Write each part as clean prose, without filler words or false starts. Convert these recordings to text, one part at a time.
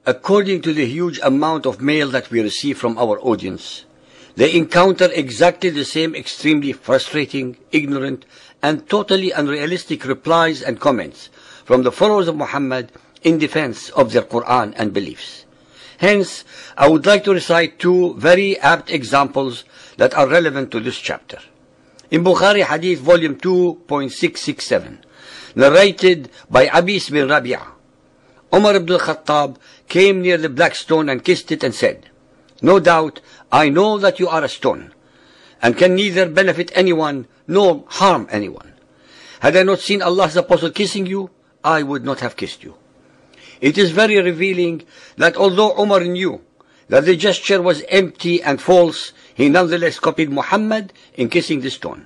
According to the huge amount of mail that we receive from our audience, they encounter exactly the same extremely frustrating, ignorant, and totally unrealistic replies and comments from the followers of Muhammad in defense of their Quran and beliefs. Hence, I would like to recite two very apt examples that are relevant to this chapter. In Bukhari Hadith volume 2.667, narrated by Abis bin Rabi'ah, Umar ibn al-Khattab came near the black stone and kissed it and said, "No doubt, I know that you are a stone, and can neither benefit anyone nor harm anyone. Had I not seen Allah's apostle kissing you, I would not have kissed you." It is very revealing that although Umar knew that the gesture was empty and false, he nonetheless copied Muhammad in kissing the stone.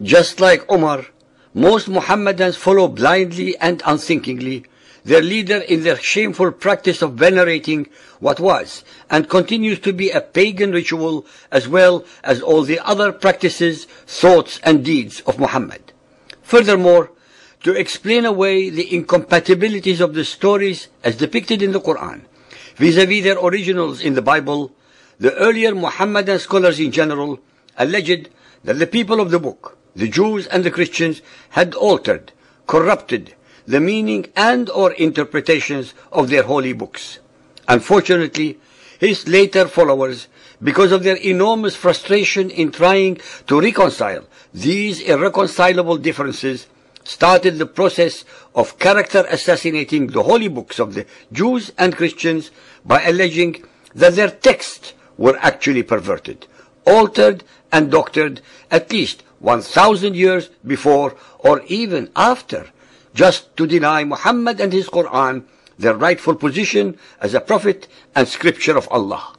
Just like Umar, most Muhammadans follow blindly and unthinkingly their leader in their shameful practice of venerating what was and continues to be a pagan ritual, as well as all the other practices, thoughts and deeds of Muhammad. Furthermore, to explain away the incompatibilities of the stories as depicted in the Quran vis-à-vis their originals in the Bible, the earlier Muhammadan scholars in general alleged that the people of the book, the Jews and the Christians, had altered, corrupted the meaning and or interpretations of their holy books. Unfortunately, his later followers, because of their enormous frustration in trying to reconcile these irreconcilable differences, started the process of character assassinating the holy books of the Jews and Christians by alleging that their texts were actually perverted, altered and doctored at least 1,000 years before or even after, just to deny Muhammad and his Quran their rightful position as a prophet and scripture of Allah.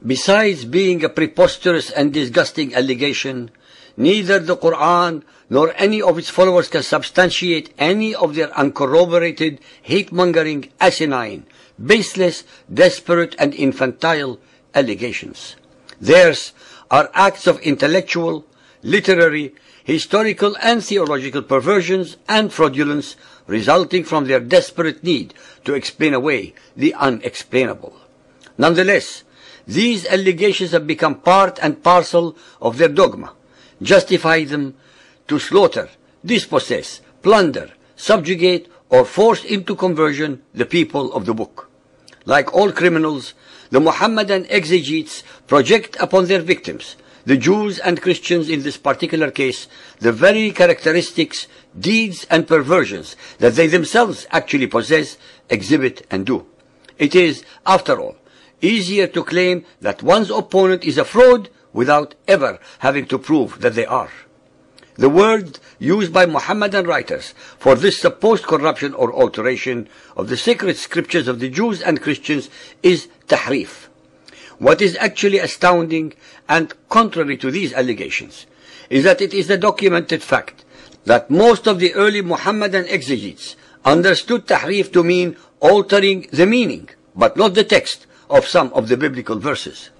Besides being a preposterous and disgusting allegation, neither the Quran nor any of its followers can substantiate any of their uncorroborated, hate-mongering, asinine, baseless, desperate and infantile allegations. Theirs are acts of intellectual, literary, historical and theological perversions and fraudulence resulting from their desperate need to explain away the unexplainable. Nonetheless, these allegations have become part and parcel of their dogma, justify them to slaughter, dispossess, plunder, subjugate or force into conversion the people of the book. Like all criminals, the Muhammadan exegetes project upon their victims, the Jews and Christians in this particular case, the very characteristics, deeds and perversions that they themselves actually possess, exhibit and do. It is, after all, easier to claim that one's opponent is a fraud without ever having to prove that they are. The word used by Muhammadan writers for this supposed corruption or alteration of the sacred scriptures of the Jews and Christians is tahrif. What is actually astounding and contrary to these allegations is that it is a documented fact that most of the early Muhammadan exegetes understood tahrif to mean altering the meaning, but not the text of some of the biblical verses.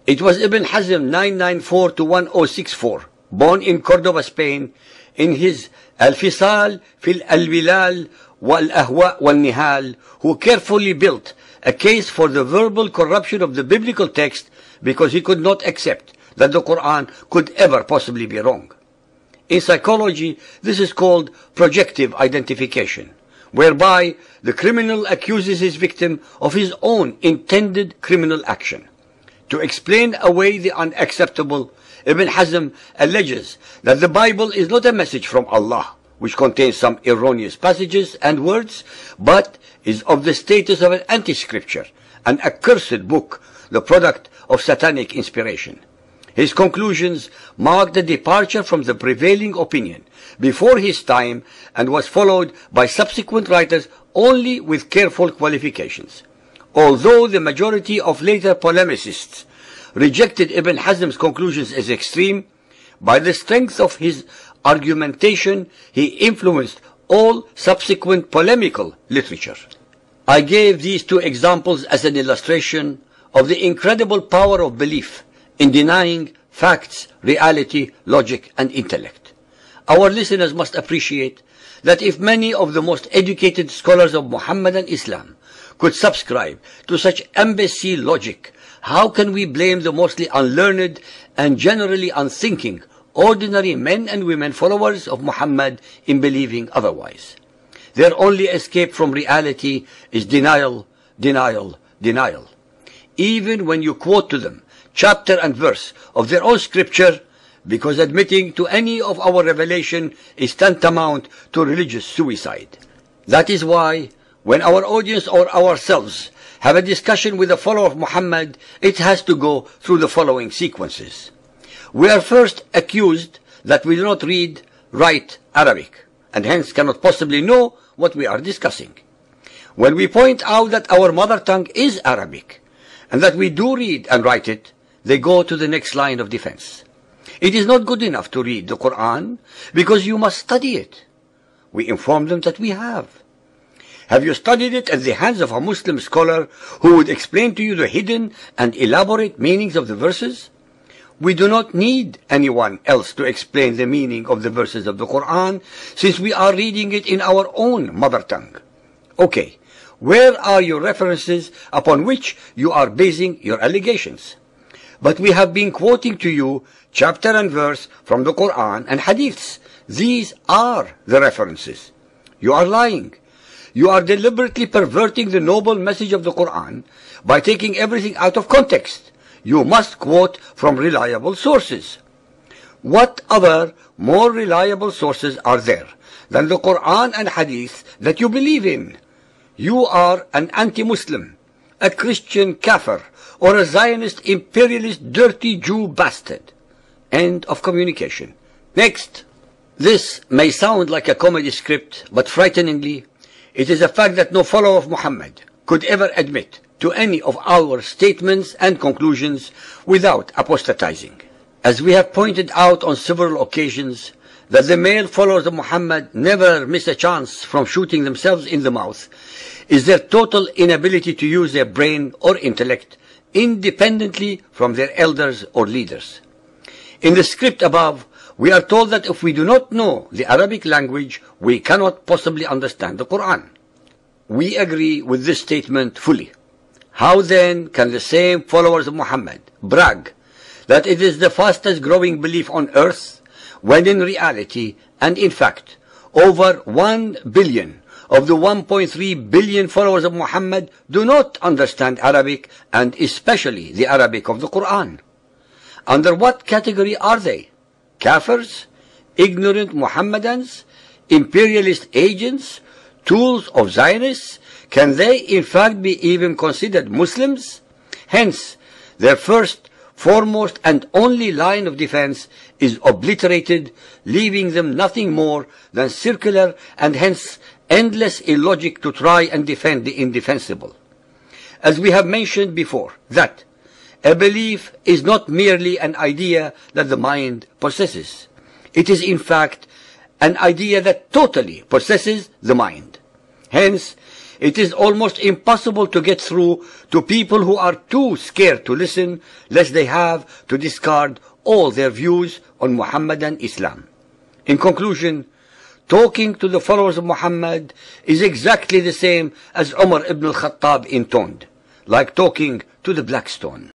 It was Ibn Hazm 994 to 1064, born in Cordoba, Spain, in his Al-Fisal fil Al-Bilal wal-Ahwa wal-Nihal, who carefully built a case for the verbal corruption of the biblical text because he could not accept that the Quran could ever possibly be wrong. In psychology, this is called projective identification, whereby the criminal accuses his victim of his own intended criminal action. To explain away the unacceptable, Ibn Hazm alleges that the Bible is not a message from Allah, which contains some erroneous passages and words, but is of the status of an anti-scripture, an accursed book, the product of satanic inspiration. His conclusions mark the departure from the prevailing opinion before his time and was followed by subsequent writers only with careful qualifications. Although the majority of later polemicists rejected Ibn Hazm's conclusions as extreme, by the strength of his argumentation, he influenced all subsequent polemical literature. I gave these two examples as an illustration of the incredible power of belief in denying facts, reality, logic, and intellect. Our listeners must appreciate that if many of the most educated scholars of Muhammadan Islam could subscribe to such embassy logic, how can we blame the mostly unlearned and generally unthinking ordinary men and women followers of Muhammad in believing otherwise? Their only escape from reality is denial, denial, denial. Even when you quote to them chapter and verse of their own scripture, because admitting to any of our revelation is tantamount to religious suicide. That is why, when our audience or ourselves have a discussion with a follower of Muhammad, it has to go through the following sequences. We are first accused that we do not read, write Arabic, and hence cannot possibly know what we are discussing. When we point out that our mother tongue is Arabic, and that we do read and write it, they go to the next line of defense. It is not good enough to read the Quran, because you must study it. We inform them that we have. Have you studied it at the hands of a Muslim scholar who would explain to you the hidden and elaborate meanings of the verses? We do not need anyone else to explain the meaning of the verses of the Quran, since we are reading it in our own mother tongue. Okay, where are your references upon which you are basing your allegations? But we have been quoting to you chapter and verse from the Quran and hadiths. These are the references. You are lying. You are deliberately perverting the noble message of the Quran by taking everything out of context. You must quote from reliable sources. What other more reliable sources are there than the Quran and hadith that you believe in? You are an anti-Muslim, a Christian kafir, or a Zionist imperialist dirty Jew bastard. End of communication. Next. This may sound like a comedy script, but frighteningly, it is a fact that no follower of Muhammad could ever admit to any of our statements and conclusions without apostatizing. As we have pointed out on several occasions, that the male followers of Muhammad never miss a chance from shooting themselves in the mouth is their total inability to use their brain or intellect independently from their elders or leaders. In the script above, we are told that if we do not know the Arabic language, we cannot possibly understand the Quran. We agree with this statement fully. How then can the same followers of Muhammad brag that it is the fastest growing belief on earth, when in reality and in fact, over 1 billion of the 1.3 billion followers of Muhammad do not understand Arabic, and especially the Arabic of the Quran? Under what category are they? Kafirs, ignorant Muhammadans, imperialist agents, tools of Zionists? Can they in fact be even considered Muslims? Hence, their first, foremost and only line of defense is obliterated, leaving them nothing more than circular and hence endless illogic to try and defend the indefensible. As we have mentioned before, that a belief is not merely an idea that the mind possesses. It is in fact an idea that totally possesses the mind. Hence, it is almost impossible to get through to people who are too scared to listen, lest they have to discard all their views on Muhammadan Islam. In conclusion, talking to the followers of Muhammad is exactly the same as Umar ibn al-Khattab intoned, like talking to the black stone.